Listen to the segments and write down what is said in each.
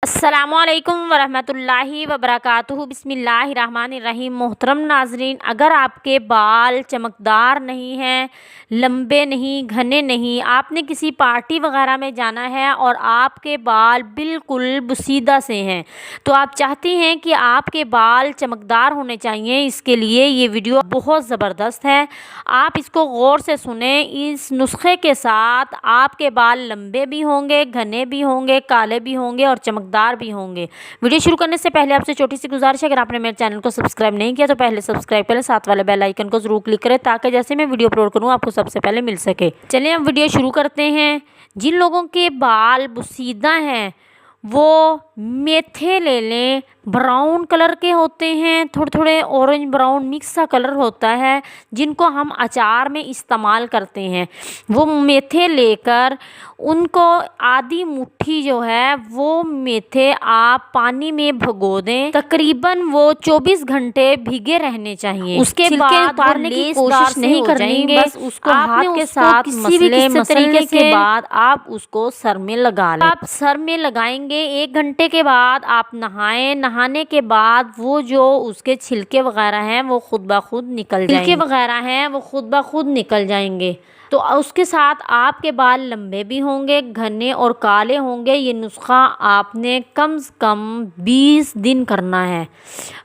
السلام علیکم ورحمۃ وبرکاتہ۔ بسم اللہ الرحمن الرحیم۔ محترم ناظرین، اگر آپ کے بال چمکدار نہیں ہیں، لمبے نہیں، گھنے نہیں، آپ نے کسی پارٹی وغیرہ میں جانا ہے اور آپ کے بال بالکل بسیدہ سے ہیں، تو آپ چاہتے ہیں کہ آپ کے بال چمکدار ہونے چاہیے، اس کے لیے یہ ویڈیو بہت زبردست ہے۔ آپ اس کو غور سے سنیں۔ اس نسخے کے ساتھ آپ کے بال لمبے بھی ہوں گے، گھنے بھی ہوں گے، کالے بھی ہوں گے اور چمکدار بھی ہوں گے۔ ویڈیو شروع کرنے سے پہلے آپ سے چھوٹی سی گزارش ہے، اگر آپ نے میرے چینل کو سبسکرائب نہیں کیا تو پہلے سبسکرائب کریں، ساتھ والے بیل آئیکن کو ضرور کلک کریں تاکہ جیسے میں ویڈیو اپلوڈ کروں آپ کو سب سے پہلے مل سکے۔ چلیں اب ویڈیو شروع کرتے ہیں۔ جن لوگوں کے بال بسیدہ ہیں وہ میتھے لے لیں، براؤن کلر کے ہوتے ہیں، تھوڑے تھوڑے اورنج براؤن مکس سا کلر ہوتا ہے، جن کو ہم اچار میں استعمال کرتے ہیں۔ وہ میتھے لے کر ان کو آدھی مٹھی جو ہے وہ میتھے آپ پانی میں بھگو دیں، تقریباً وہ 24 گھنٹے بھیگے رہنے چاہیے۔ اس کے بعد اتارنے کی کوشش نہیں کرنی، بس اس کو ہاتھ کے ساتھ مسلنے کے بعد آپ اس کو سر میں لگا لیں۔ آپ سر میں لگائیں گے، 1 گھنٹے کے بعد آپ نہائیں۔ نہانے کے بعد وہ جو اس کے چھلکے وغیرہ ہیں وہ خود بخود نکل جائیں گے۔ تو اس کے ساتھ آپ کے بال لمبے بھی ہوں گے، گھنے اور کالے ہوں گے۔ یہ نسخہ آپ نے کم سے کم 20 دن کرنا ہے۔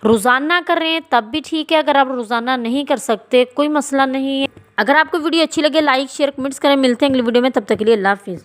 روزانہ کریں تب بھی ٹھیک ہے، اگر آپ روزانہ نہیں کر سکتے کوئی مسئلہ نہیں ہے۔ اگر آپ کو ویڈیو اچھی لگے لائک شیئر کمنٹس کریں۔ ملتے ہیں اگلی ویڈیو میں، تب تک کے لیے اللہ حافظ۔